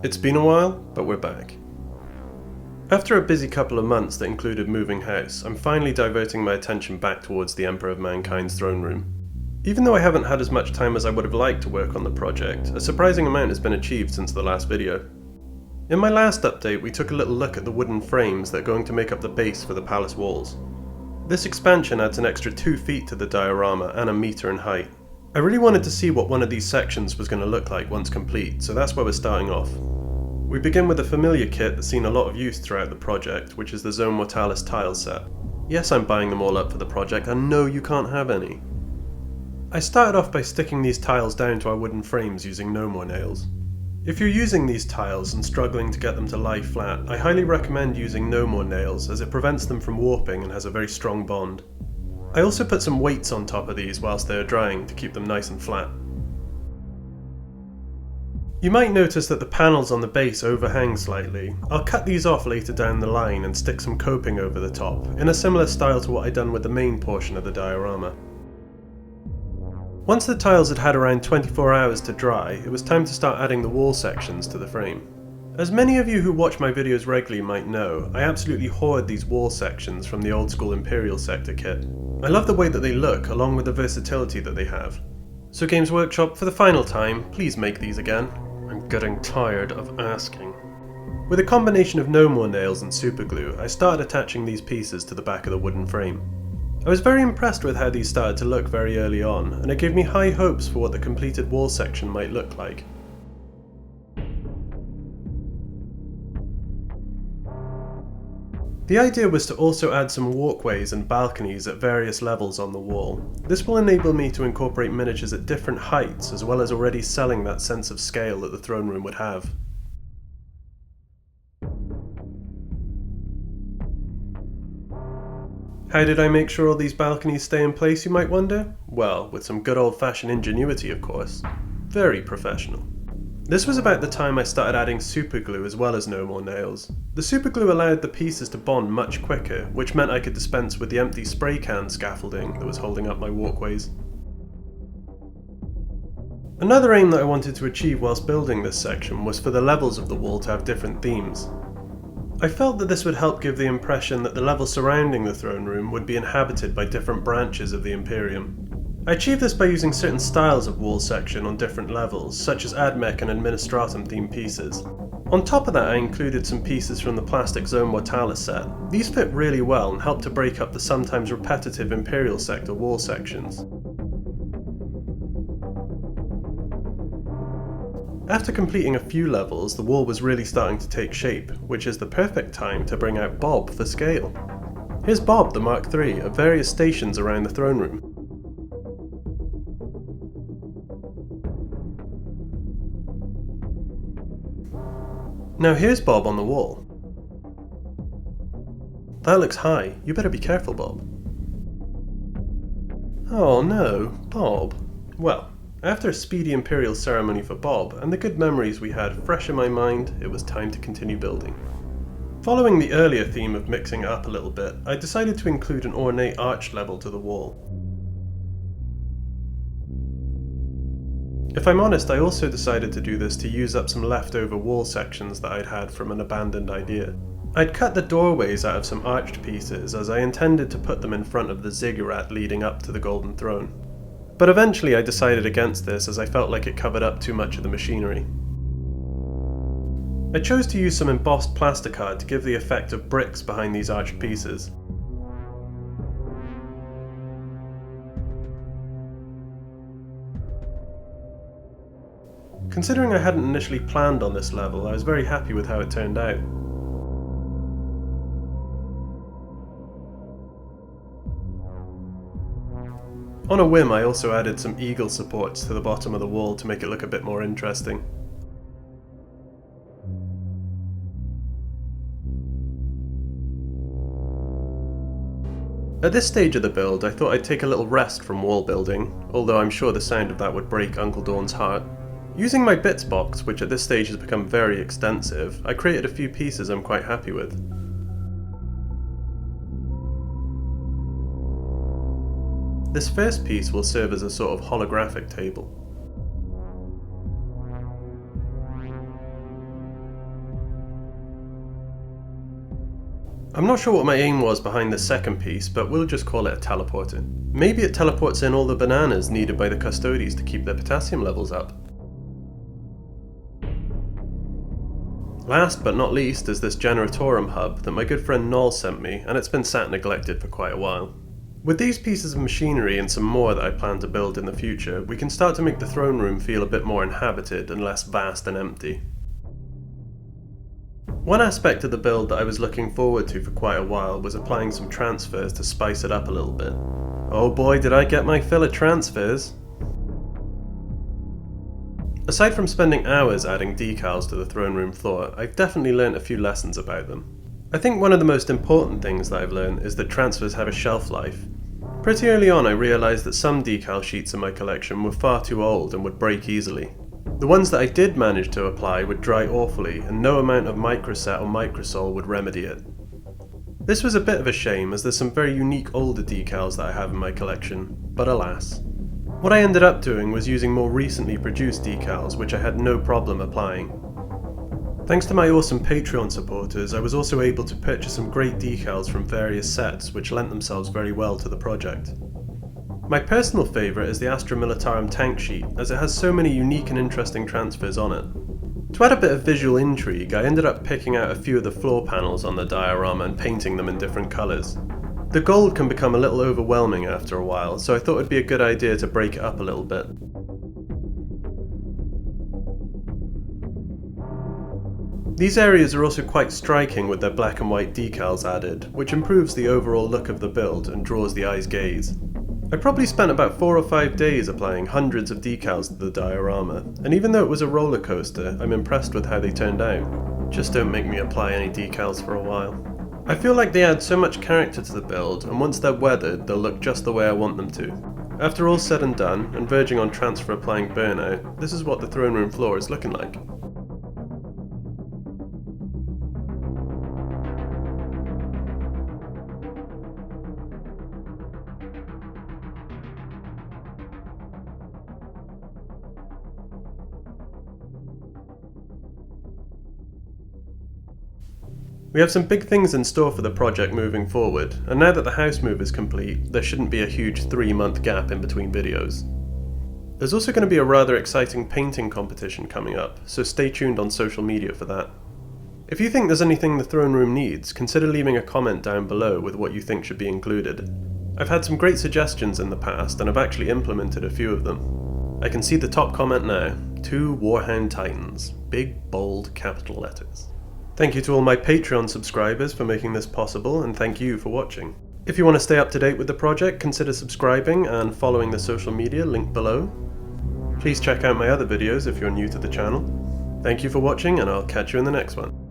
It's been a while, but we're back. After a busy couple of months that included moving house, I'm finally diverting my attention back towards the Emperor of Mankind's throne room. Even though I haven't had as much time as I would have liked to work on the project, a surprising amount has been achieved since the last video. In my last update, we took a little look at the wooden frames that are going to make up the base for the palace walls. This expansion adds an extra 2 feet to the diorama and a metre in height. I really wanted to see what one of these sections was going to look like once complete, so that's where we're starting off. We begin with a familiar kit that's seen a lot of use throughout the project, which is the Zone Mortalis tile set. Yes, I'm buying them all up for the project, and no, you can't have any. I started off by sticking these tiles down to our wooden frames using no more nails. If you're using these tiles and struggling to get them to lie flat, I highly recommend using no more nails as it prevents them from warping and has a very strong bond. I also put some weights on top of these whilst they are drying to keep them nice and flat. You might notice that the panels on the base overhang slightly. I'll cut these off later down the line and stick some coping over the top, in a similar style to what I'd done with the main portion of the diorama. Once the tiles had had around 24 hours to dry, it was time to start adding the wall sections to the frame. As many of you who watch my videos regularly might know, I absolutely hoard these wall sections from the old school Imperial Sector kit. I love the way that they look, along with the versatility that they have. So Games Workshop, for the final time, please make these again. I'm getting tired of asking. With a combination of no more nails and superglue, I started attaching these pieces to the back of the wooden frame. I was very impressed with how these started to look very early on, and it gave me high hopes for what the completed wall section might look like. The idea was to also add some walkways and balconies at various levels on the wall. This will enable me to incorporate miniatures at different heights, as well as already selling that sense of scale that the throne room would have. How did I make sure all these balconies stay in place, you might wonder? Well, with some good old-fashioned ingenuity, of course. Very professional. This was about the time I started adding superglue as well as no more nails. The superglue allowed the pieces to bond much quicker, which meant I could dispense with the empty spray can scaffolding that was holding up my walkways. Another aim that I wanted to achieve whilst building this section was for the levels of the wall to have different themes. I felt that this would help give the impression that the level surrounding the throne room would be inhabited by different branches of the Imperium. I achieved this by using certain styles of wall section on different levels, such as Admech and Administratum themed pieces. On top of that, I included some pieces from the plastic Zone Mortalis set. These fit really well and help to break up the sometimes repetitive Imperial Sector wall sections. After completing a few levels, the wall was really starting to take shape, which is the perfect time to bring out Bob for scale. Here's Bob the Mark III at various stations around the throne room. Now here's Bob on the wall. That looks high, you better be careful, Bob. Oh no, Bob. Well, after a speedy Imperial ceremony for Bob, and the good memories we had fresh in my mind, it was time to continue building. Following the earlier theme of mixing it up a little bit, I decided to include an ornate arch level to the wall. If I'm honest, I also decided to do this to use up some leftover wall sections that I'd had from an abandoned idea. I'd cut the doorways out of some arched pieces as I intended to put them in front of the ziggurat leading up to the Golden Throne. But eventually I decided against this as I felt like it covered up too much of the machinery. I chose to use some embossed plasticard to give the effect of bricks behind these arched pieces. Considering I hadn't initially planned on this level, I was very happy with how it turned out. On a whim, I also added some eagle supports to the bottom of the wall to make it look a bit more interesting. At this stage of the build, I thought I'd take a little rest from wall building, although I'm sure the sound of that would break Uncle Dawn's heart. Using my bits box, which at this stage has become very extensive, I created a few pieces I'm quite happy with. This first piece will serve as a sort of holographic table. I'm not sure what my aim was behind the second piece, but we'll just call it a teleporter. Maybe it teleports in all the bananas needed by the custodies to keep their potassium levels up. Last but not least is this Generatorum hub that my good friend Noel sent me, and it's been sat neglected for quite a while. With these pieces of machinery and some more that I plan to build in the future, we can start to make the throne room feel a bit more inhabited and less vast and empty. One aspect of the build that I was looking forward to for quite a while was applying some transfers to spice it up a little bit. Oh boy, did I get my fill of transfers! Aside from spending hours adding decals to the throne room floor, I've definitely learnt a few lessons about them. I think one of the most important things that I've learned is that transfers have a shelf life. Pretty early on I realised that some decal sheets in my collection were far too old and would break easily. The ones that I did manage to apply would dry awfully, and no amount of microset or microsol would remedy it. This was a bit of a shame, as there's some very unique older decals that I have in my collection, but alas. What I ended up doing was using more recently produced decals, which I had no problem applying. Thanks to my awesome Patreon supporters, I was also able to purchase some great decals from various sets, which lent themselves very well to the project. My personal favourite is the Astra Militarum tank sheet, as it has so many unique and interesting transfers on it. To add a bit of visual intrigue, I ended up picking out a few of the floor panels on the diorama and painting them in different colours. The gold can become a little overwhelming after a while, so I thought it'd be a good idea to break it up a little bit. These areas are also quite striking with their black and white decals added, which improves the overall look of the build and draws the eye's gaze. I probably spent about 4 or 5 days applying hundreds of decals to the diorama, and even though it was a roller coaster, I'm impressed with how they turned out. Just don't make me apply any decals for a while. I feel like they add so much character to the build, and once they're weathered, they'll look just the way I want them to. After all said and done, and verging on transfer applying burnout, this is what the throne room floor is looking like. We have some big things in store for the project moving forward, and now that the house move is complete, there shouldn't be a huge 3-month gap in between videos. There's also going to be a rather exciting painting competition coming up, so stay tuned on social media for that. If you think there's anything the throne room needs, consider leaving a comment down below with what you think should be included. I've had some great suggestions in the past, and I've actually implemented a few of them. I can see the top comment now, 2 Warhound Titans, big bold capital letters. Thank you to all my Patreon subscribers for making this possible, and thank you for watching. If you want to stay up to date with the project, consider subscribing and following the social media linked below. Please check out my other videos if you're new to the channel. Thank you for watching, and I'll catch you in the next one.